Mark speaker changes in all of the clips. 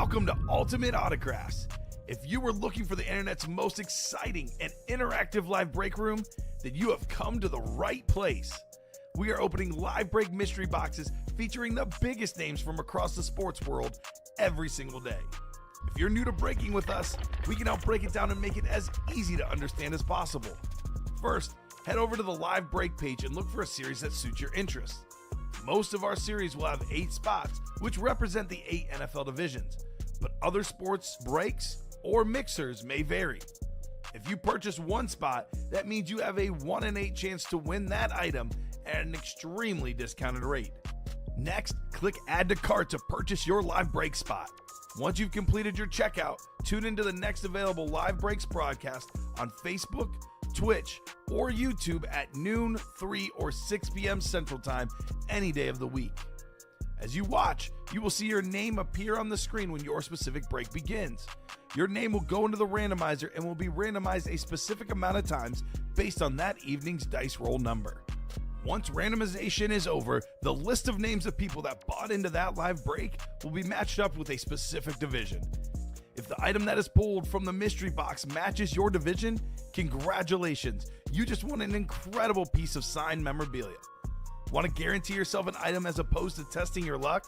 Speaker 1: Welcome to Ultimate Autographs. If you were looking for the internet's most exciting and interactive live break room, then you have come to the right place. We are opening live break mystery boxes featuring the biggest names from across the sports world every single day. If you're new to breaking with us, we can help break it down and make it as easy to understand as possible. First, head over to the live break page and look for a series that suits your interests. Most of our series will have 8 spots, which represent the 8 NFL divisions, but other sports breaks or mixers may vary. If you purchase one spot, that means you have a 1 in 8 chance to win that item at an extremely discounted rate. Next, click Add to Cart to purchase your live break spot. Once you've completed your checkout, tune into the next available live breaks broadcast on Facebook, Twitch, or YouTube at noon, 3, or 6 p.m. Central Time any day of the week. As you watch, you will see your name appear on the screen when your specific break begins. Your name will go into the randomizer and will be randomized a specific amount of times based on that evening's dice roll number. Once randomization is over, the list of names of people that bought into that live break will be matched up with a specific division. If the item that is pulled from the mystery box matches your division, congratulations, you just won an incredible piece of signed memorabilia. Want to guarantee yourself an item as opposed to testing your luck?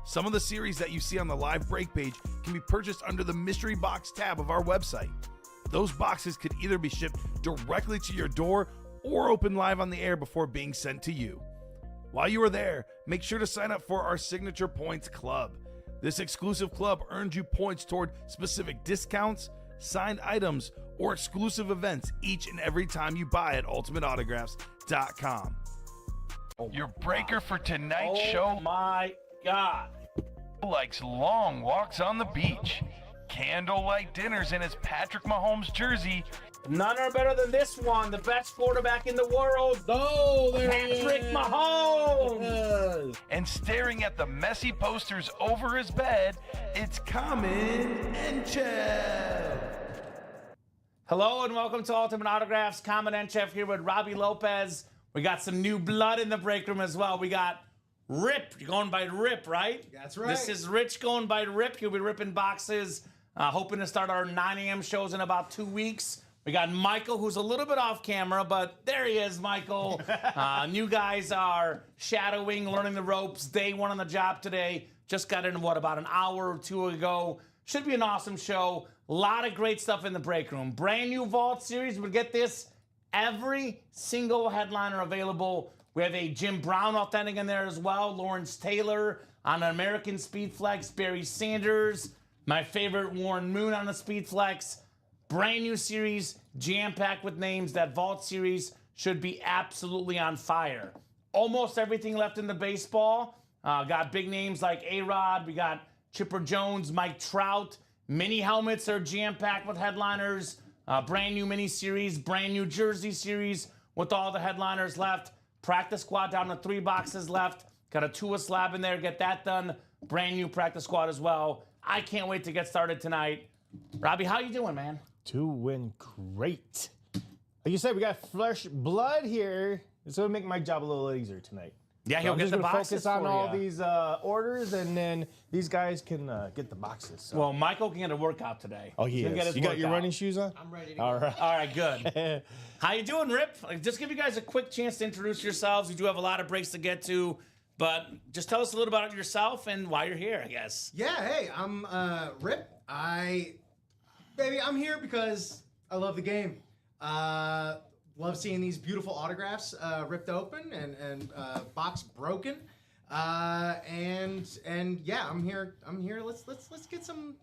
Speaker 1: Some of the series that you see on the live break page can be purchased under the mystery box tab of our website. Those boxes could either be shipped directly to your door or open live on the air before being sent to you. While you are there, make sure to sign up for our Signature Points Club. This exclusive club earns you points toward specific discounts, signed items, or exclusive events each and every time you buy at ultimateautographs.com. Your breaker for tonight's show.
Speaker 2: Oh my God.
Speaker 1: Likes long walks on the beach, candlelight dinners in his Patrick Mahomes jersey,
Speaker 2: None are better than this one, the best quarterback in the world.
Speaker 3: Oh, there
Speaker 2: Patrick
Speaker 3: he is.
Speaker 2: Mahomes.
Speaker 1: and staring at the messy posters over his bed, it's Common and Chev.
Speaker 2: Hello and welcome to Ultimate Autographs. Common and Chef here with Robbie Lopez. We got some new blood in the break room as well. We got Rip. You're going by Rip, right?
Speaker 3: That's right.
Speaker 2: This is Rich going by Rip. He'll be ripping boxes, hoping to start our 9 a.m. shows in about 2 weeks. We got Michael, who's a little bit off camera, but there he is, Michael. New guys are shadowing, learning the ropes. Day one on the job today. Just got in, about an hour or two ago. Should be an awesome show. A lot of great stuff in the break room. Brand new Vault series, but get this, every single headliner available. We have a Jim Brown authentic in there as well. Lawrence Taylor on an American Speed Flex. Barry Sanders, my favorite Warren Moon on the Speed Flex. Brand new series, jam-packed with names. That Vault series should be absolutely on fire. Almost everything left in the baseball. Got big names like A-Rod. We got Chipper Jones, Mike Trout. Mini helmets are jam-packed with headliners. Brand new mini series, brand new jersey series with all the headliners left. Practice squad down to 3 boxes left. Got a Tua slab in there. Get that done. Brand new practice squad as well. I can't wait to get started tonight. Robbie, how you doing, man?
Speaker 3: Doing great. Like you said, we got fresh blood here. It's going to make my job a little easier tonight.
Speaker 2: Yeah,
Speaker 3: So
Speaker 2: he'll
Speaker 3: I'm
Speaker 2: get
Speaker 3: just
Speaker 2: the
Speaker 3: gonna
Speaker 2: boxes
Speaker 3: focus on
Speaker 2: for
Speaker 3: all
Speaker 2: ya.
Speaker 3: these orders, and then these guys can get the boxes. So.
Speaker 2: Well, Michael can get a workout today.
Speaker 3: oh, he
Speaker 2: He's gonna
Speaker 3: is.
Speaker 2: get his
Speaker 3: You got your
Speaker 2: workout.
Speaker 3: running shoes on?
Speaker 4: I'm ready to
Speaker 3: All
Speaker 4: go.
Speaker 3: right.
Speaker 2: All right, good. How you doing, Rip? Just give you guys a quick chance to introduce yourselves. We do have a lot of breaks to get to, but just tell us a little about yourself and why you're here, I guess.
Speaker 4: Yeah, hey, I'm Rip. I'm here because I love the game. Love seeing these beautiful autographs ripped open and box broken. And yeah, I'm here. Let's get some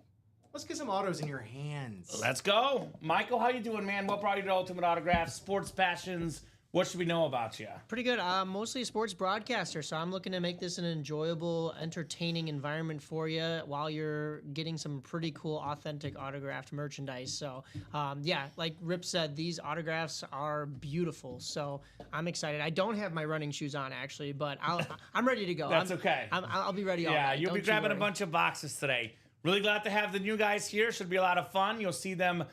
Speaker 4: autos in your hands.
Speaker 2: Let's go. Michael, how you doing, man? What brought you to Ultimate Autographs? Sports passions. What should we know about you?
Speaker 5: Pretty good. Mostly a sports broadcaster, so I'm looking to make this an enjoyable, entertaining environment for you while you're getting some pretty cool, authentic autographed merchandise. So, yeah, like Rip said, these autographs are beautiful. So I'm excited. I don't have my running shoes on actually, but I'm ready to go.
Speaker 2: That's okay.
Speaker 5: I'll be ready all
Speaker 2: Yeah,
Speaker 5: night.
Speaker 2: you'll
Speaker 5: Don't
Speaker 2: be
Speaker 5: you
Speaker 2: grabbing a
Speaker 5: worry.
Speaker 2: bunch of boxes today. Really glad to have the new guys here. Should be a lot of fun. You'll see them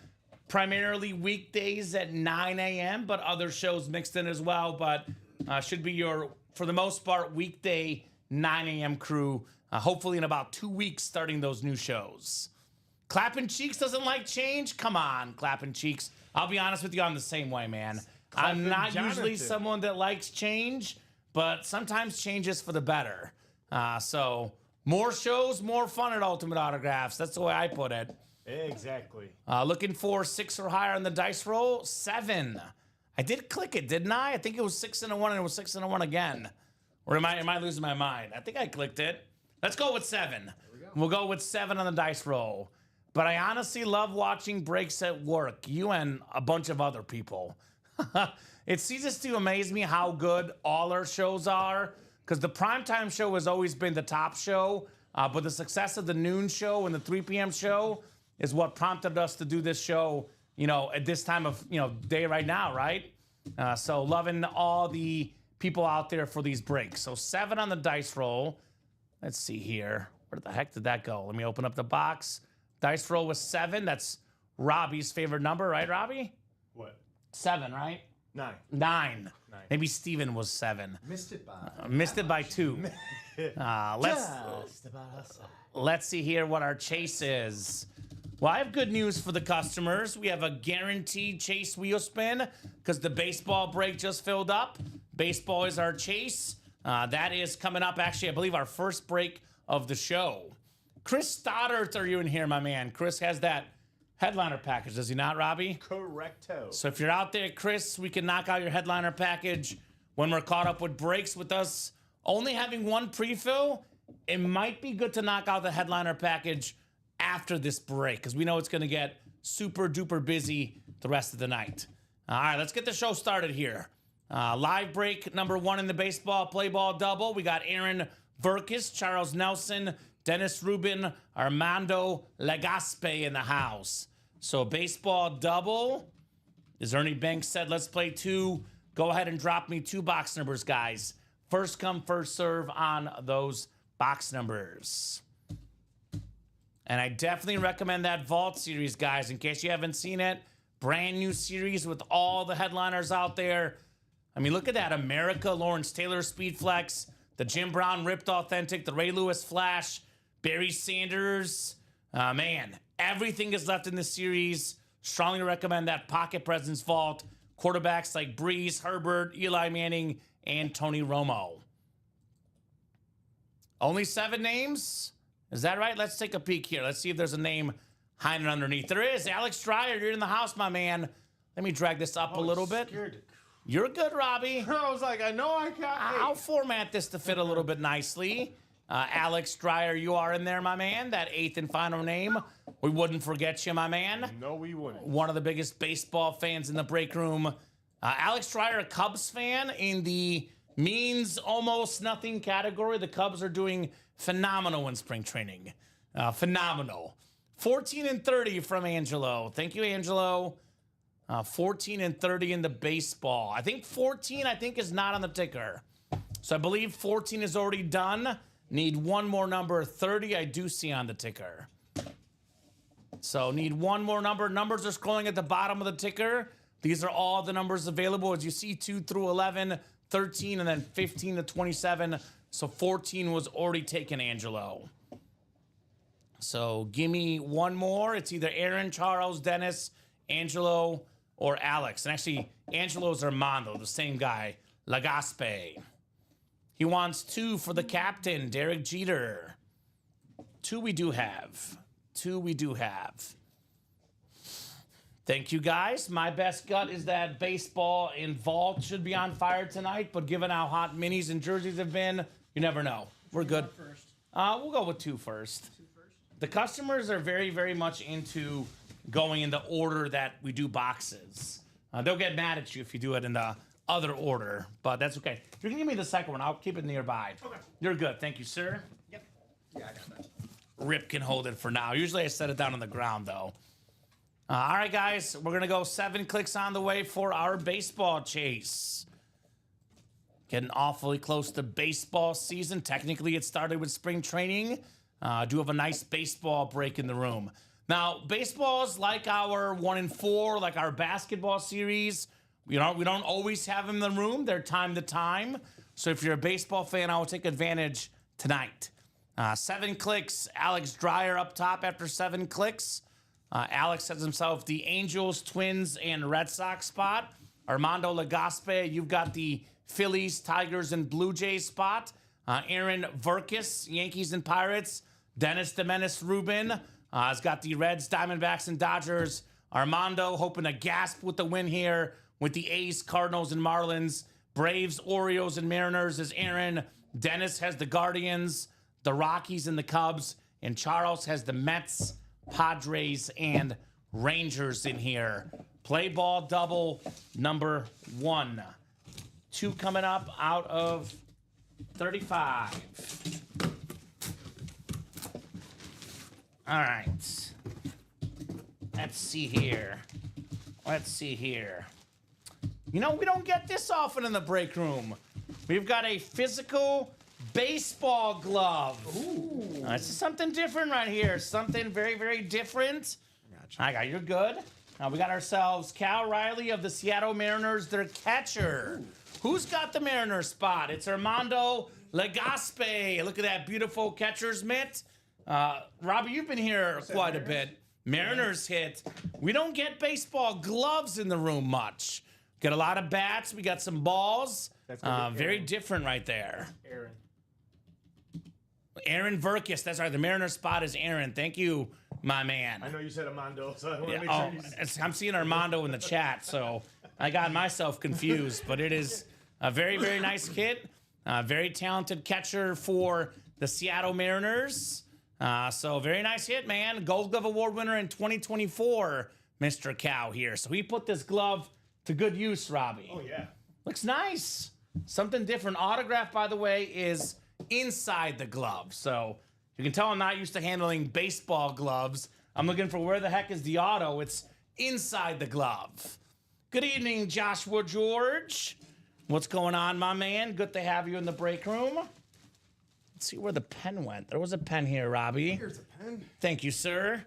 Speaker 2: primarily weekdays at 9 a.m., but other shows mixed in as well. But should be your, for the most part, weekday 9 a.m. crew, hopefully in about 2 weeks starting those new shows. Clapping Cheeks doesn't like change? Come on, Clapping Cheeks. I'll be honest with you, I'm the same way, man. I'm
Speaker 3: Clappin'
Speaker 2: not usually
Speaker 3: Jonathan.
Speaker 2: someone that likes change, but sometimes change is for the better. So more shows, more fun at Ultimate Autographs. That's the way I put it.
Speaker 3: Exactly.
Speaker 2: Looking for 6 or higher on the dice roll. 7. I did click it, didn't I? I think it was 6 and a 1, and it was 6 and a 1 again. Or am I losing my mind? I think I clicked it. Let's go with 7. We'll go with 7 on the dice roll. But I honestly love watching breaks at work. You and a bunch of other people. It ceases to amaze me how good all our shows are. Because the primetime show has always been the top show. But the success of the noon show and the 3 p.m. show is what prompted us to do this show, at this time of, day right now, right? So loving all the people out there for these breaks. So 7 on the dice roll. Let's see here. Where the heck did that go? Let me open up the box. Dice roll was 7. That's Robbie's favorite number, right, Robbie?
Speaker 3: What?
Speaker 2: 7, right?
Speaker 3: 9.
Speaker 2: 9. Maybe Steven was 7.
Speaker 4: Missed it by.
Speaker 2: Missed it by 2. Let's see here what our chase is. Well, I have good news for the customers. We have a guaranteed chase wheel spin because the baseball break just filled up. Baseball is our chase. That is coming up, actually, I believe our first break of the show. Chris Stoddard, are you in here, my man? Chris has that headliner package, does he not, Robbie?
Speaker 3: Correcto.
Speaker 2: So if you're out there, Chris, we can knock out your headliner package when we're caught up with breaks. With us only having 1 pre-fill, it might be good to knock out the headliner package after this break because we know it's going to get super duper busy the rest of the night. All right, let's get the show started here. Live break number 1 in the baseball play ball double. We got Aaron Verkis, Charles Nelson, Dennis Rubin, Armando Legaspe in the house. So baseball double. As Ernie Banks said, let's play 2. Go ahead and drop me 2 box numbers, guys. First come, first serve on those box numbers. And I definitely recommend that Vault series, guys, in case you haven't seen it. Brand new series with all the headliners out there. I mean, look at that. America, Lawrence Taylor, Speed Flex, the Jim Brown Ripped Authentic, the Ray Lewis Flash, Barry Sanders. Man, everything is left in this series. Strongly recommend that Pocket Presence Vault. Quarterbacks like Breeze, Herbert, Eli Manning, and Tony Romo. Only 7 names? Is that right? Let's take a peek here. Let's see if there's a name hiding underneath. There is. Alex Dreyer, you're in the house, my man. Let me drag this up a little bit. You're good, Robbie.
Speaker 3: I was like, I know I got.
Speaker 2: I'll format this to fit a little bit nicely. Alex Dreyer, you are in there, my man. That 8th and final name. We wouldn't forget you, my man.
Speaker 3: No, we wouldn't.
Speaker 2: One of the biggest baseball fans in the break room. Alex Dreyer, a Cubs fan in the means almost nothing category. The Cubs are doing phenomenal in spring training. Phenomenal. 14 and 30 from Angelo. Thank you, Angelo. 14 and 30 in the baseball. I think 14, is not on the ticker. So I believe 14 is already done. Need one more number. 30 I do see on the ticker. So need one more number. Numbers are scrolling at the bottom of the ticker. These are all the numbers available. As you see, 2 through 11, 13, and then 15 to 27. So 14 was already taken, Angelo. So give me one more. It's either Aaron, Charles, Dennis, Angelo, or Alex. And actually, Angelo's Armando, the same guy, Legaspe. He wants 2 for the captain, Derek Jeter. 2 we do have. 2 we do have. Thank you, guys. My best gut is that baseball and Vault should be on fire tonight, but given how hot minis and jerseys have been, you never know. We're good. We'll go with 2 first. The customers are very, very much into going in the order that we do boxes. They'll get mad at you if you do it in the other order, but that's okay. You can give me the second one. I'll keep it nearby. Okay. You're good. Thank you, sir.
Speaker 4: Yep. Yeah, I got that.
Speaker 2: Rip can hold it for now. Usually I set it down on the ground, though. All right, guys. We're going to go 7 clicks on the way for our baseball chase. Getting awfully close to baseball season. Technically, it started with spring training. Do have a nice baseball break in the room. Now, baseball's like our 1 and 4, like our basketball series. We don't always have them in the room. They're time to time. So if you're a baseball fan, I will take advantage tonight. 7 clicks. Alex Dreyer up top after 7 clicks. Alex has himself the Angels, Twins, and Red Sox spot. Armando Legaspi, you've got the Phillies, Tigers, and Blue Jays spot. Aaron Verkis, Yankees and Pirates. Dennis the Menace Rubin has got the Reds, Diamondbacks, and Dodgers. Armando hoping to gasp with the win here with the A's, Cardinals, and Marlins. Braves, Orioles, and Mariners is Aaron. Dennis has the Guardians, the Rockies, and the Cubs. And Charles has the Mets, Padres, and Rangers in here. Play ball double number 1. 2 coming up out of 35. All right. Let's see here. You know, we don't get this often in the break room. We've got a physical baseball glove. Ooh. This is something different right here. Something very, very different. You're good. Now we got ourselves Cal Riley of the Seattle Mariners, their catcher. Ooh. Who's got the Mariners spot? It's Armando Legaspi. Look at that beautiful catcher's mitt. Robbie, you've been here quite a bit. Mariners hit. We don't get baseball gloves in the room much. Got a lot of bats. We got some balls. Very different right there. Aaron Verkis. That's right. The Mariners spot is Aaron. Thank you, my man.
Speaker 3: I know you said Armando, so I want to make sure
Speaker 2: I'm seeing Armando in the chat, so I got myself confused. But it is a very, very nice hit. Very talented catcher for the Seattle Mariners. So very nice hit, man. Gold Glove Award winner in 2024, Mr. Cow here. So he put this glove to good use, Robbie.
Speaker 3: Oh, yeah.
Speaker 2: Looks nice. Something different. Autograph, by the way, is inside the glove. So you can tell I'm not used to handling baseball gloves. I'm looking for where the heck is the auto. It's inside the glove. Good evening, Joshua George. What's going on, my man? Good to have you in the break room. Let's see where the pen went. There was a pen here, Robbie.
Speaker 4: Here's a pen.
Speaker 2: Thank you, sir.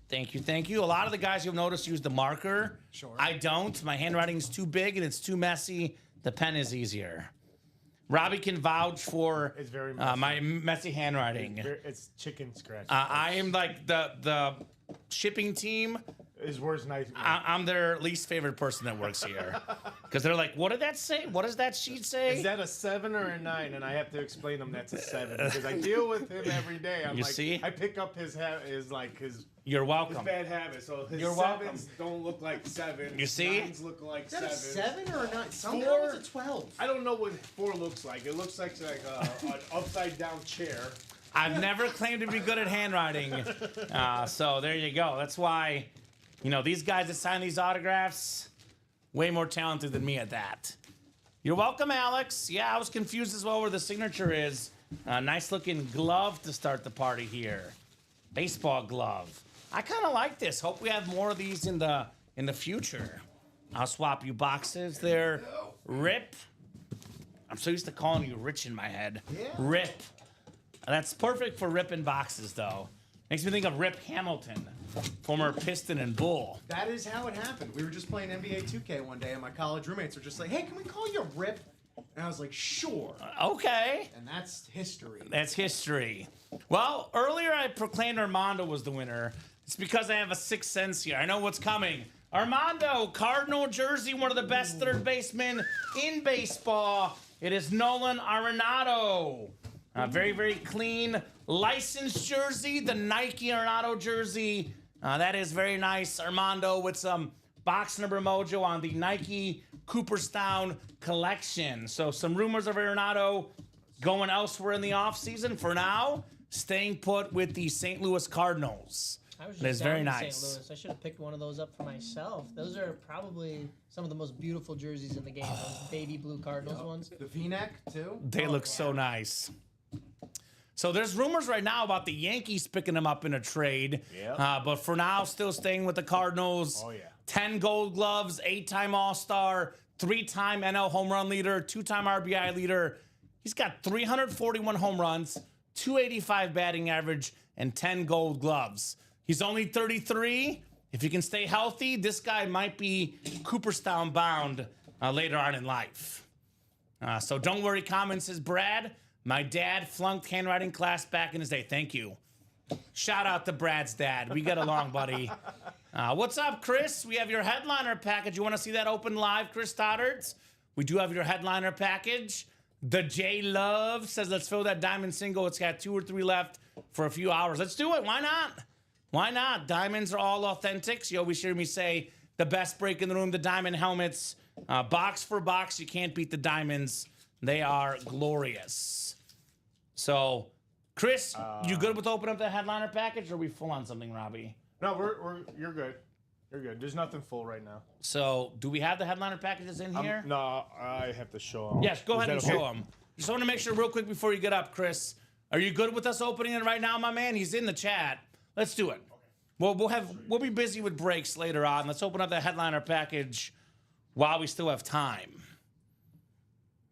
Speaker 2: Thank you. A lot of the guys you'll notice use the marker.
Speaker 4: Sure.
Speaker 2: I don't. My handwriting's too big and it's too messy. The pen is easier. Robbie can vouch for
Speaker 3: It's very messy.
Speaker 2: my messy handwriting.
Speaker 3: It's chicken scratch.
Speaker 2: I am like the shipping team.
Speaker 3: His word's nice.
Speaker 2: I'm their least favorite person that works here. Because they're like, what did that say? What does that sheet say?
Speaker 3: Is that a 7 or a 9? And I have to explain to him that's a 7 because I deal with him every day. I'm
Speaker 2: You
Speaker 3: like,
Speaker 2: see?
Speaker 3: I pick up his
Speaker 2: You're welcome.
Speaker 3: bad habit. So his
Speaker 2: You're welcome.
Speaker 3: 7s don't look like 7s.
Speaker 2: You see?
Speaker 3: 9s look like
Speaker 4: Is that
Speaker 3: 7s.
Speaker 4: a 7 or a 9? Somehow
Speaker 3: 4?
Speaker 4: it's a 12.
Speaker 3: I don't know what 4 looks like. It looks like an upside down chair.
Speaker 2: I've never claimed to be good at handwriting. So there you go. That's why, these guys that sign these autographs, way more talented than me at that. You're welcome, Alex. Yeah, I was confused as well where the signature is. Nice looking glove to start the party here. Baseball glove. I kind of like this. Hope we have more of these in the future. I'll swap you boxes there. Rip. I'm so used to calling you Rich in my head.
Speaker 4: Yeah.
Speaker 2: Rip. That's perfect for ripping boxes, though. Makes me think of Rip Hamilton, former Piston and Bull.
Speaker 4: That is how it happened. We were just playing NBA 2K one day, and my college roommates were just like, hey, can we call you Rip? And I was like, sure.
Speaker 2: Okay.
Speaker 4: And that's history.
Speaker 2: That's history. Well, earlier I proclaimed Armando was the winner. It's because I have a sixth sense here. I know what's coming. Armando, Cardinal jersey, one of the best third basemen in baseball. It is Nolan Arenado. Very, very clean licensed jersey, the Nike Arenado jersey. That is very nice. Armando with some box number mojo on the Nike Cooperstown collection. So some rumors of Arenado going elsewhere in the offseason. For now, staying put with the St. Louis Cardinals.
Speaker 5: I was
Speaker 2: It is
Speaker 5: just
Speaker 2: very
Speaker 5: down in
Speaker 2: nice.
Speaker 5: St. Louis. I should have picked one of those up for myself. Those are probably some of the most beautiful jerseys in the game. Those baby blue Cardinals ones.
Speaker 4: The V-neck, too?
Speaker 2: They look so nice. So there's rumors right now about the Yankees picking them up in a trade.
Speaker 3: Yep.
Speaker 2: But for now, still staying with the Cardinals.
Speaker 3: Oh, yeah.
Speaker 2: 10 gold gloves, 8-time All-Star, 3-time NL home run leader, 2-time RBI leader. He's got 341 home runs, 285 batting average, and 10 gold gloves. He's only 33. If he can stay healthy, this guy might be Cooperstown bound later on in life. So don't worry, comments, says Brad. My dad flunked handwriting class back in his day. Thank you. Shout out to Brad's dad. We get along, buddy. What's up, Chris? We have your headliner package. You want to see that open live, Chris Toddards? We do have your headliner package. The J Love says, let's fill that diamond single. It's got 2 or 3 left for a few hours. Let's do it. Why not? Why not? Diamonds are all authentics. You always hear me say the best break in the room, the diamond helmets. Box for box, you can't beat the diamonds. They are glorious. So, Chris, you good with opening up the headliner package, or are we full on something, Robbie?
Speaker 3: No, you're good. You're good. There's nothing full right now.
Speaker 2: So, do we have the headliner packages in here?
Speaker 3: No, I have to show them.
Speaker 2: Yes, go ahead and
Speaker 3: that okay?
Speaker 2: show them. Just want to make sure real quick before you get up, Chris. Are you good with us opening it right now, my man? He's in the chat. Let's do it. Well, we'll be busy with breaks later on. Let's open up the headliner package while we still have time.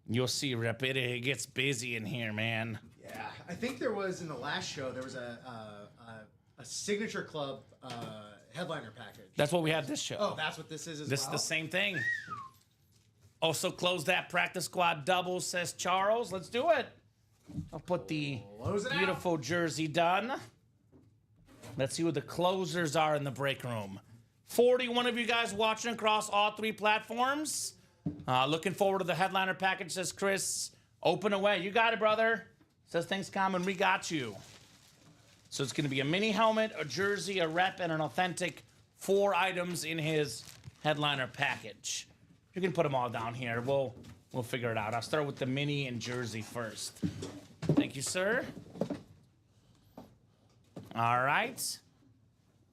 Speaker 2: You'll see, Rip. It gets busy in here, man.
Speaker 4: Yeah, I think there was in the last show there was a signature club headliner package.
Speaker 2: That's what we have this show.
Speaker 4: Oh, that's what this is as
Speaker 2: This is
Speaker 4: well.
Speaker 2: the same thing. Also, close that practice squad double, says Charles. Let's do it. I'll put the
Speaker 4: Close it out.
Speaker 2: beautiful jersey done. Let's see who the closers are in the break room. 41 of you guys watching across all 3 platforms. Looking forward to the headliner package, says Chris. Open away. You got it, brother. Says thanks, Common. We got you. So it's going to be a mini helmet, a jersey, a rep, and an authentic 4 items in his headliner package. You can put them all down here. We'll figure it out. I'll start with the mini and jersey first. Thank you, sir. All right.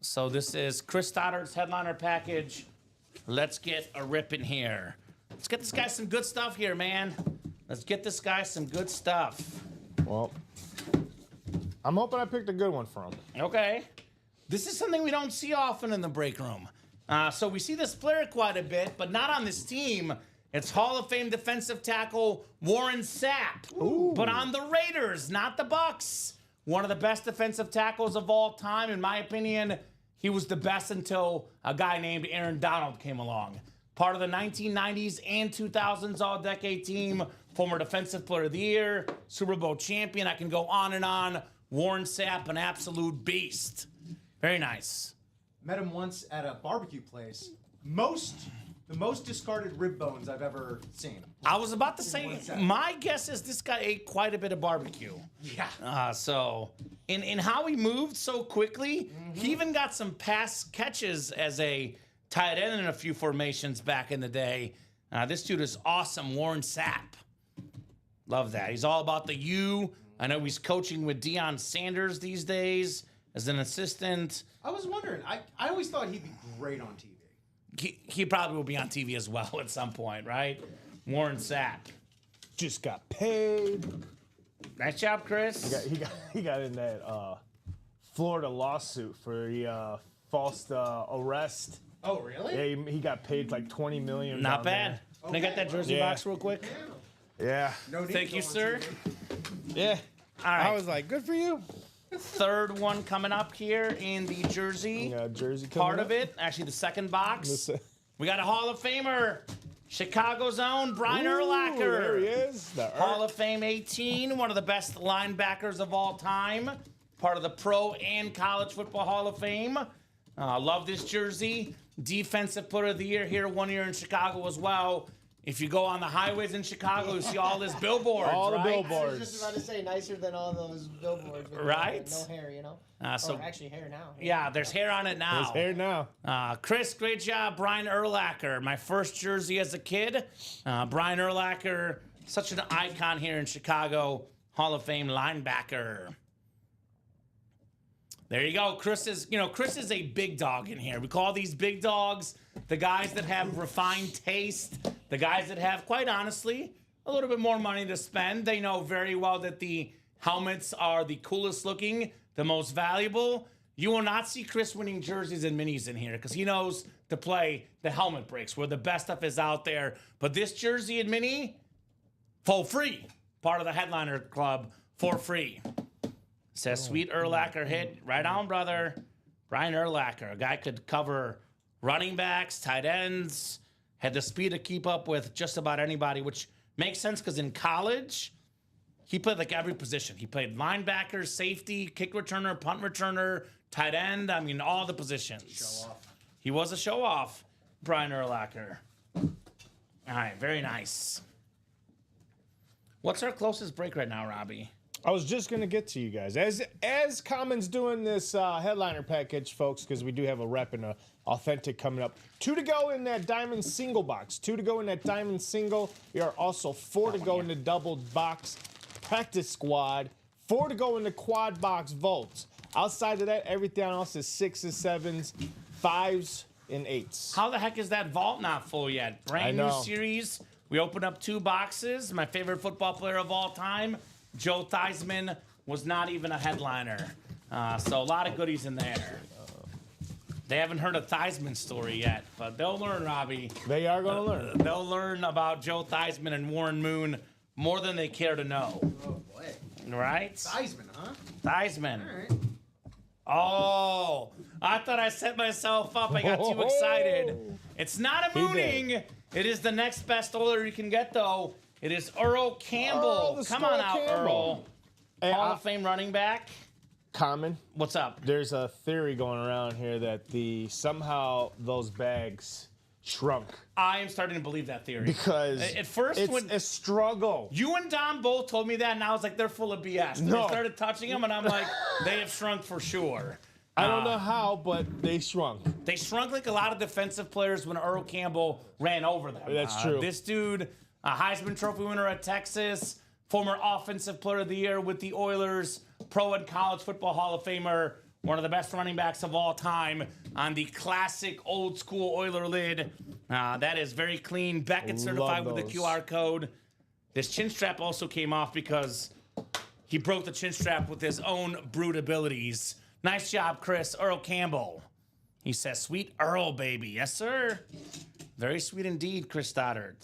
Speaker 2: So this is Chris Stoddard's headliner package. Let's get a rip in here. Let's get this guy some good stuff here, man. Let's get this guy some good stuff.
Speaker 3: Well, I'm hoping I picked a good one for him.
Speaker 2: Okay. This is something we don't see often in the break room. So we see this player quite a bit, but not on this team. It's Hall of Fame defensive tackle Warren Sapp. But on the Raiders, not the Bucks. One of the best defensive tackles of all time. In my opinion, he was the best until a guy named Aaron Donald came along. Part of the 1990s and 2000s All-Decade team. Former Defensive Player of the Year. Super Bowl champion. I can go on and on. Warren Sapp, an absolute beast. Very nice.
Speaker 4: Met him once at a barbecue place. The most discarded rib bones I've ever seen.
Speaker 2: I was about to say, my guess is this guy ate quite a bit of barbecue.
Speaker 4: Yeah.
Speaker 2: So, in how he moved so quickly, he even got some pass catches as a tight end in a few formations back in the day. This dude is awesome, Warren Sapp. Love that. He's all about the U. I know he's coaching with Deion Sanders these days as an assistant.
Speaker 4: I was wondering. I always thought he'd be great on TV.
Speaker 2: He probably will be on TV as well at some point, right? Warren Sapp.
Speaker 3: Just got paid.
Speaker 2: Nice job, Chris.
Speaker 3: He got in that Florida lawsuit for the false arrest.
Speaker 4: Oh, really?
Speaker 3: Yeah, he got paid like $20 million.
Speaker 2: Not bad.
Speaker 3: there.
Speaker 2: Can I get that jersey
Speaker 3: Yeah.
Speaker 2: box real quick?
Speaker 3: Yeah.
Speaker 4: No need
Speaker 2: Thank
Speaker 4: to
Speaker 2: you,
Speaker 4: go on
Speaker 2: sir.
Speaker 4: TV.
Speaker 3: Yeah.
Speaker 2: All right.
Speaker 3: I was like, good for you.
Speaker 2: Third one coming up here in the jersey
Speaker 3: You got a jersey coming
Speaker 2: part
Speaker 3: up?
Speaker 2: of it. Actually, the second box.
Speaker 3: Listen.
Speaker 2: We got a Hall of Famer, Chicago's own Brian
Speaker 3: Ooh,
Speaker 2: Urlacher.
Speaker 3: there he is. The
Speaker 2: Hall of Fame 18, one of the best linebackers of all time. Part of the Pro and College Football Hall of Fame. Love this jersey. Defensive Player of the Year here 1 year in Chicago as well. If you go on the highways in Chicago, you see all his billboards,
Speaker 3: All the
Speaker 2: right?
Speaker 3: billboards.
Speaker 5: I was just about to say nicer than all those billboards. With
Speaker 2: Right?
Speaker 5: No hair, you know.
Speaker 2: So
Speaker 5: Or actually hair now.
Speaker 2: yeah, there's hair on it now.
Speaker 3: His hair now.
Speaker 2: Chris, great job. Brian Urlacher, my first jersey as a kid. Brian Urlacher, such an icon here in Chicago. Hall of Fame linebacker. There you go. Chris is a big dog in here. We call these big dogs the guys that have refined taste, the guys that have, quite honestly, a little bit more money to spend. They know very well that the helmets are the coolest looking, the most valuable. You will not see Chris winning jerseys and minis in here because he knows to play the helmet breaks where the best stuff is out there. But this jersey and mini, for free. Part of the headliner club for free. Says sweet Urlacher hit. Right on, brother. Brian Urlacher. A guy could cover running backs, tight ends, had the speed to keep up with just about anybody, which makes sense because in college, he played like every position. He played linebacker, safety, kick returner, punt returner, tight end. I mean, all the positions.
Speaker 4: Show off.
Speaker 2: He was a show off, Brian Urlacher. All right, very nice. What's our closest break right now, Robbie?
Speaker 3: I was just gonna get to you guys as Common's doing this headliner package, folks, because we do have a rep and a authentic coming up. 2 to go in that diamond single box. 2 to go in that diamond single. We are also 4 to go in the double box practice squad. 4 to go in the quad box vaults. Outside of that, everything else is 6s, 7s, 5s, and 8s.
Speaker 2: How the heck is that vault not full yet? Brand new
Speaker 3: know.
Speaker 2: series. We opened up 2 boxes. My favorite football player of all time, Joe Theismann, was not even a headliner. So a lot of goodies in there. They haven't heard a Theismann story yet, but they'll learn, Robbie.
Speaker 3: They are gonna learn.
Speaker 2: They'll learn about Joe Theismann and Warren Moon more than they care to know.
Speaker 4: Oh boy.
Speaker 2: Right?
Speaker 4: Theismann, huh?
Speaker 2: Theismann.
Speaker 4: All right.
Speaker 2: Oh, I thought I set myself up. I got too excited. It's not a
Speaker 3: He
Speaker 2: mooning.
Speaker 3: did.
Speaker 2: It is the next best Oiler you can get, though. It is Earl Campbell.
Speaker 3: the
Speaker 2: Come
Speaker 3: Skull
Speaker 2: on out,
Speaker 3: Campbell.
Speaker 2: Earl.
Speaker 3: Hey,
Speaker 2: Hall of Fame running back.
Speaker 3: Common.
Speaker 2: What's up?
Speaker 3: There's a theory going around here that somehow those bags shrunk
Speaker 2: I am starting to believe that theory.
Speaker 3: because
Speaker 2: At first,
Speaker 3: it's
Speaker 2: when
Speaker 3: a struggle.
Speaker 2: you and Don both told me that, and I was like, they're full of BS. And
Speaker 3: No.
Speaker 2: I started touching them, and I'm like, they have shrunk for sure.
Speaker 3: I don't know how, but they shrunk.
Speaker 2: They shrunk like a lot of defensive players when Earl Campbell ran over them.
Speaker 3: That's true.
Speaker 2: This dude, a Heisman Trophy winner at Texas, former Offensive Player of the Year with the Oilers, Pro and College Football Hall of Famer, one of the best running backs of all time on the classic old school Oiler lid. That is very clean. Beckett certified with the
Speaker 3: those.
Speaker 2: QR code. This chin strap also came off because he broke the chin strap with his own brute abilities. Nice job, Chris. Earl Campbell. He says, sweet Earl, baby. Yes, sir. Very sweet indeed, Chris Stoddard.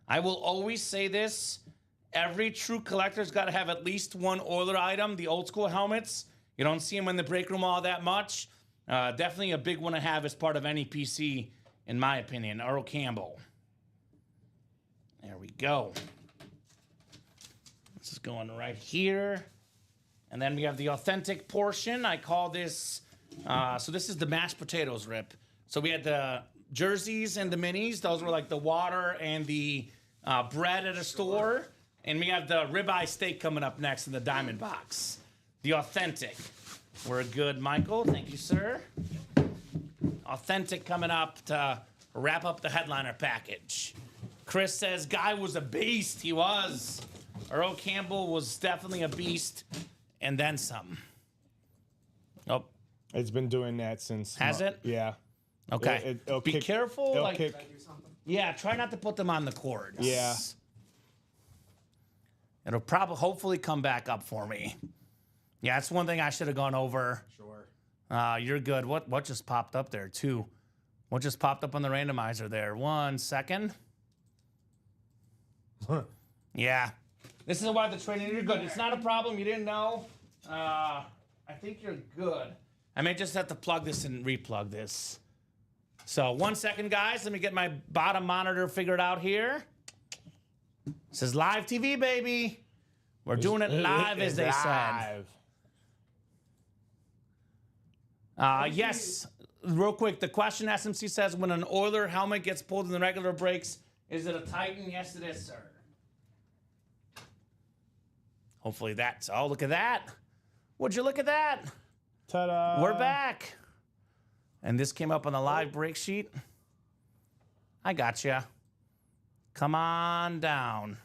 Speaker 2: I will always say this. Every true collector's got to have at least one Oiler item, the old school helmets. You don't see them in the break room all that much. Definitely a big one to have as part of any PC, in my opinion. Earl Campbell. There we go. This is going right here. And then we have the authentic portion. I call this, so this is the mashed potatoes rip. So we had the jerseys and the minis. Those were like the water and the bread at a store. And we have the ribeye steak coming up next in the diamond box. The authentic. We're good, Michael. Thank you, sir. Authentic coming up to wrap up the headliner package. Chris says, guy was a beast. He was. Earl Campbell was definitely a beast. And then some. Oh,
Speaker 3: It's been doing that since.
Speaker 2: Has it?
Speaker 3: Yeah.
Speaker 2: okay.
Speaker 3: It'll
Speaker 2: Be
Speaker 3: kick-
Speaker 2: careful.
Speaker 3: it'll
Speaker 2: Like,
Speaker 3: kick-
Speaker 2: yeah, try not to put them on the cord.
Speaker 3: Yeah.
Speaker 2: It'll probably, hopefully, come back up for me. Yeah, that's one thing I should have gone over.
Speaker 4: Sure.
Speaker 2: You're good. What just popped up there, too? What just popped up on the randomizer there? 1 second. Yeah. This is why the training, you're good. It's not a problem. You didn't know. I think you're good. I may just have to plug this and replug this. So 1 second, guys. Let me get my bottom monitor figured out here. This is live TV, baby. We're doing it live, as they said.
Speaker 3: Live.
Speaker 2: Yes, real quick. The question SMC says, when an Oiler helmet gets pulled in the regular breaks, is it a Titan? Yes, it is, sir. Hopefully that's, oh, look at that. Would you look at that?
Speaker 3: Ta-da.
Speaker 2: We're back. And this came up on the live break sheet. I got you. Come on down.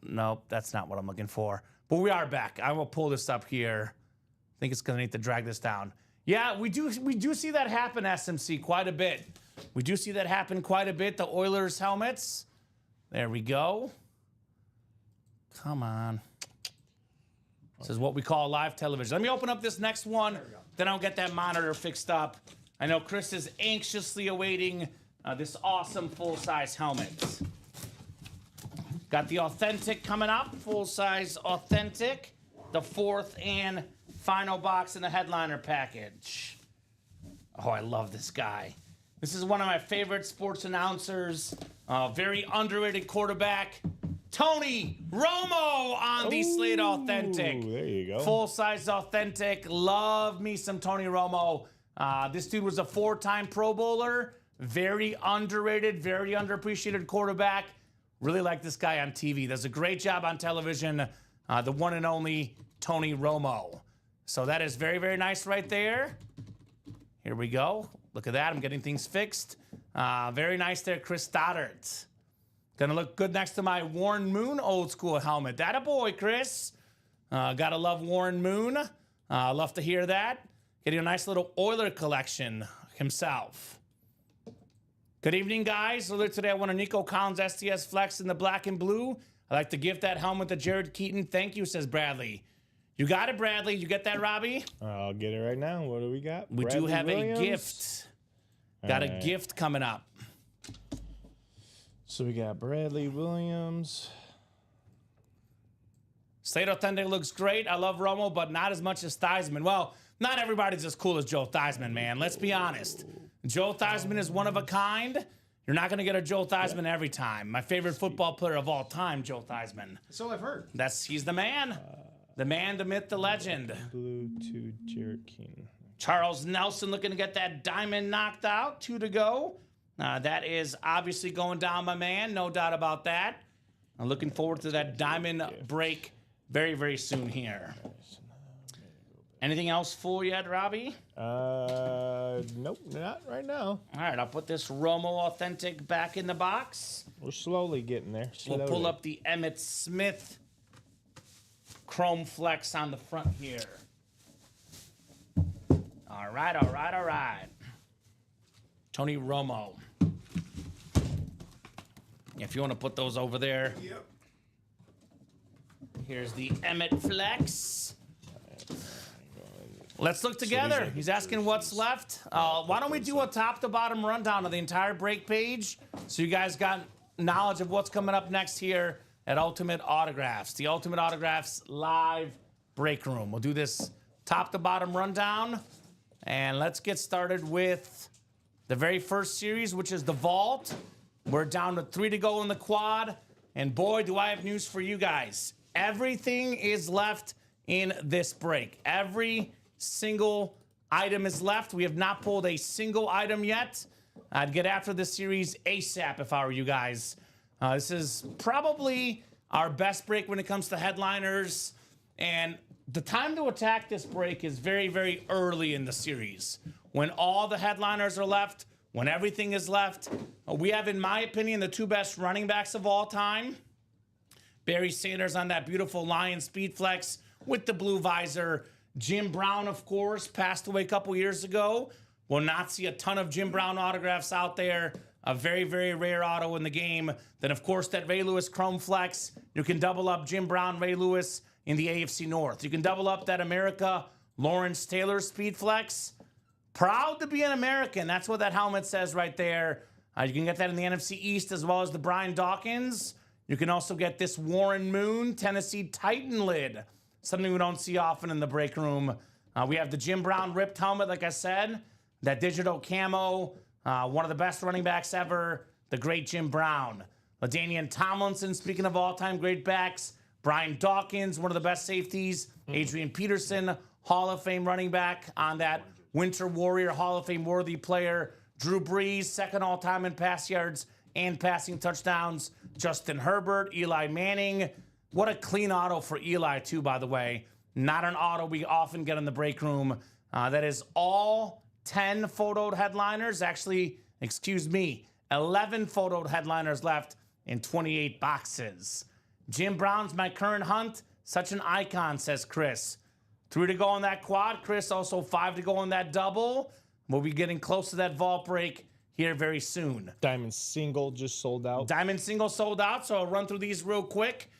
Speaker 2: Nope, that's not what I'm looking for. But we are back. I will pull this up here. I think it's going to need to drag this down. Yeah, we do see that happen, SMC, quite a bit. We do see that happen quite a bit. The Oilers helmets. There we go. Come on. This is what we call live television. Let me open up this next one. Then I'll get that monitor fixed up. I know Chris is anxiously awaiting this awesome full-size helmet. Got the authentic coming up. Full-size authentic. The 4th and final box in the headliner package. Oh, I love this guy. This is one of my favorite sports announcers. Very underrated quarterback. Tony Romo on the Slate Authentic.
Speaker 3: There you go.
Speaker 2: Full-size Authentic. Love me some Tony Romo. This dude was a 4-time Pro Bowler. Very underrated, very underappreciated quarterback. Really like this guy on TV. Does a great job on television. The one and only Tony Romo. So that is very, very nice right there. Here we go. Look at that. I'm getting things fixed. Very nice there, Chris Stoddard. Gonna look good next to my Warren Moon old school helmet. That a boy, Chris. Gotta love Warren Moon. Love to hear that. Getting a nice little Oiler collection himself. Good evening, guys. Earlier today, I won a Nico Collins STS Flex in the black and blue. I'd like to give that helmet to Jared Keaton. Thank you, says Bradley. You got it, Bradley. You get that, Robbie?
Speaker 3: I'll get it right now. What do we got?
Speaker 2: We
Speaker 3: Bradley
Speaker 2: do have
Speaker 3: Williams.
Speaker 2: a gift. Got a gift coming up.
Speaker 3: So we got Bradley Williams.
Speaker 2: Slate Authentic looks great. I love Romo, but not as much as Theismann. Well, not everybody's as cool as Joe Theismann, man. Let's be honest. Joe Theismann is one of a kind. You're not going to get a Joe Theismann every time. My favorite football player of all time, Joe Theismann.
Speaker 4: So I've heard.
Speaker 2: He's the man. The man, the myth, the legend.
Speaker 3: Blue to Jared Keaton.
Speaker 2: Charles Nelson looking to get that diamond knocked out. 2 to go. That is obviously going down, my man. No doubt about that. I'm looking forward to that diamond break very, very soon here. Anything else full yet, Robbie?
Speaker 3: Nope, not right now.
Speaker 2: All right, I'll put this Romo Authentic back in the box.
Speaker 3: We're slowly getting there.
Speaker 2: We'll pull up the Emmitt Smith Chrome Flex on the front here. All right, all right, all right. Tony Romo. If you want to put those over there.
Speaker 1: Yep.
Speaker 2: Here's the Emmitt Flex. Let's look together. He's asking what's left. Why don't we do a top-to-bottom rundown of the entire break page so you guys got knowledge of what's coming up next here at Ultimate Autographs. The Ultimate Autographs live break room. We'll do this top-to-bottom rundown. And let's get started with the very first series, which is the Vault. We're down to 3 to go in the quad. And boy, do I have news for you guys. Everything is left in this break. Every single item is left. We have not pulled a single item yet. I'd get after this series ASAP if I were you guys. This is probably our best break when it comes to headliners. And the time to attack this break is very, very early in the series. When all the headliners are left, when everything is left. We have, in my opinion, the 2 best running backs of all time. Barry Sanders on that beautiful Lion Speed Flex with the blue visor. Jim Brown, of course, passed away a couple years ago. Will not see a ton of Jim Brown autographs out there. A very, very rare auto in the game. Then, of course, that Ray Lewis Chrome Flex. You can double up Jim Brown, Ray Lewis in the AFC North. You can double up that America Lawrence Taylor Speed Flex. Proud to be an American. That's what that helmet says right there. You can get that in the NFC East as well as the Brian Dawkins. You can also get this Warren Moon Tennessee Titan lid. Something we don't see often in the break room. We have the Jim Brown ripped helmet, like I said. That digital camo. One of the best running backs ever. The great Jim Brown. LaDainian Tomlinson, speaking of all-time great backs. Brian Dawkins, one of the best safeties. Adrian Peterson, Hall of Fame running back on that Winter Warrior Hall of Fame worthy player. Drew Brees, second all-time in pass yards and passing touchdowns. Justin Herbert, Eli Manning. What a clean auto for Eli, too, by the way. Not an auto we often get in the break room. That is all 10 photoed headliners. Actually, excuse me, 11 photoed headliners left in 28 boxes. Jim Brown's my current hunt. Such an icon, says Chris. 3 to go on that quad. Chris, also 5 to go on that double. We'll be getting close to that vault break here very soon.
Speaker 3: Diamond single just sold out.
Speaker 2: Diamond single sold out, so I'll run through these real quick.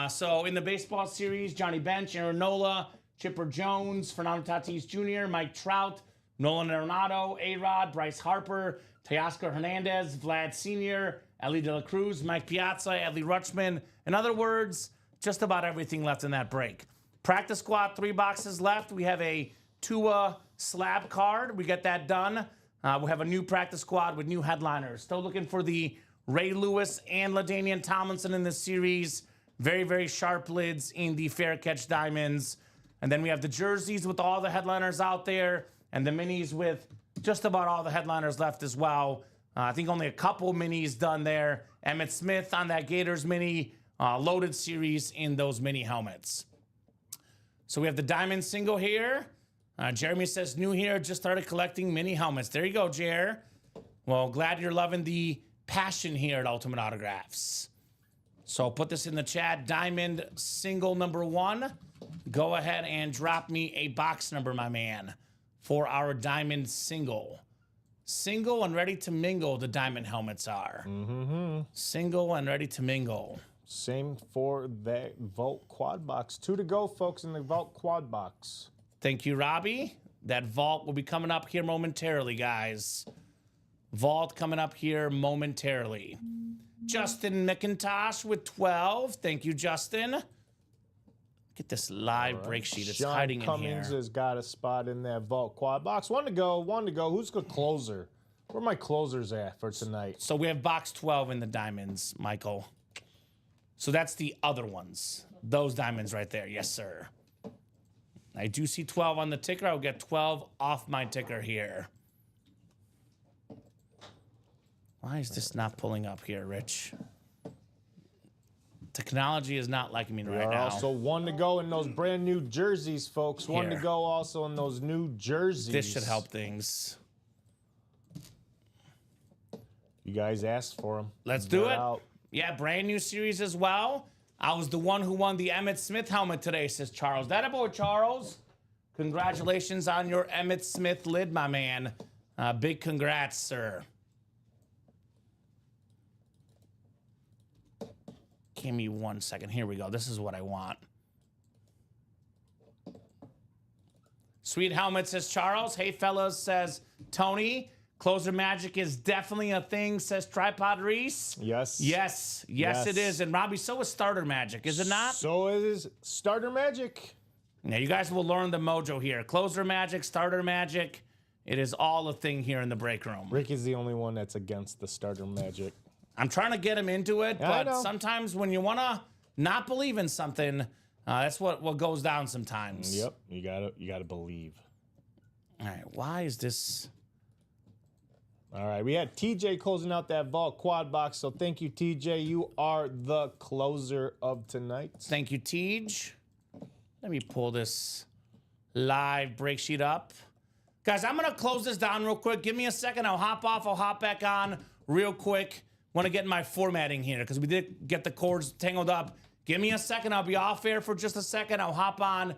Speaker 2: So in the baseball series, Johnny Bench, Aaron Nola, Chipper Jones, Fernando Tatis Jr., Mike Trout, Nolan Arenado, A-Rod, Bryce Harper, Teoscar Hernandez, Vlad Sr., Ellie De La Cruz, Mike Piazza, Adley Rutschman. In other words, just about everything left in that break. Practice squad, 3 boxes left. We have a Tua slab card. We get that done. We'll have a new practice squad with new headliners. Still looking for the Ray Lewis and LaDainian Tomlinson in the series. Very, very sharp lids in the Fair Catch Diamonds. And then we have the jerseys with all the headliners out there and the minis with just about all the headliners left as well. I think only a couple minis done there. Emmitt Smith on that Gators mini, loaded series in those mini helmets. So we have the diamond single here. Jeremy says, new here, just started collecting mini helmets. There you go, Jer. Well, glad you're loving the passion here at Ultimate Autographs. So I'll put this in the chat. Diamond single number 1. Go ahead and drop me a box number, my man, for our diamond single. Single and ready to mingle, the diamond helmets are. Single and ready to mingle.
Speaker 3: Same for that Vault Quad Box. 2 to go, folks, in the Vault Quad Box.
Speaker 2: Thank you, Robbie. That vault will be coming up here momentarily, guys. Vault coming up here momentarily. Justin McIntosh with 12. Thank you, Justin. Get this live break sheet. It's
Speaker 3: Sean
Speaker 2: hiding
Speaker 3: Cummings
Speaker 2: in here.
Speaker 3: has got a spot in that Vault Quad Box. One to go. Who's the closer? Where are my closers at for tonight?
Speaker 2: So we have box 12 in the diamonds, Michael. So that's the other ones. Those diamonds right there. Yes, sir. I do see 12 on the ticker. I'll get 12 off my ticker here. Why is this not pulling up here, Rich? Technology is not liking me right now.
Speaker 3: Also, 1 to go in those brand new jerseys, folks. 1 to
Speaker 2: Here.
Speaker 3: go also in those new jerseys.
Speaker 2: This should help things.
Speaker 3: You guys asked for them.
Speaker 2: Let's do it. Yeah, brand new series as well. I was the one who won the Emmitt Smith helmet today, says Charles. That a boy, Charles. Congratulations on your Emmitt Smith lid, my man. Big congrats, sir. Give me 1 second. Here we go. This is what I want. Sweet helmet, says Charles. Hey, fellas, says Tony. Closer magic is definitely a thing, says Tripod Reese.
Speaker 3: Yes.
Speaker 2: Yes,
Speaker 3: Yes.
Speaker 2: it is. And Robbie, so is starter magic, is it not?
Speaker 3: So is starter magic.
Speaker 2: Now, you guys will learn the mojo here. Closer magic, starter magic. It is all a thing here in the break room.
Speaker 3: Rick is the only one that's against the starter magic.
Speaker 2: I'm trying to get him into it,
Speaker 3: I
Speaker 2: but
Speaker 3: know.
Speaker 2: sometimes when you want to not believe in something, that's what goes down sometimes.
Speaker 3: Yep, you gotta believe.
Speaker 2: All right, why is this?
Speaker 3: All right, we had TJ closing out that Vault Quad Box, so thank you, TJ. You are the closer of tonight.
Speaker 2: Thank you, Tej. Let me pull this live break sheet up. Guys, I'm going to close this down real quick. Give me a second. I'll hop off. I'll hop back on real quick. Want to get my formatting here because we did get the cords tangled up. Give me a second. I'll be off air for just a second. I'll hop on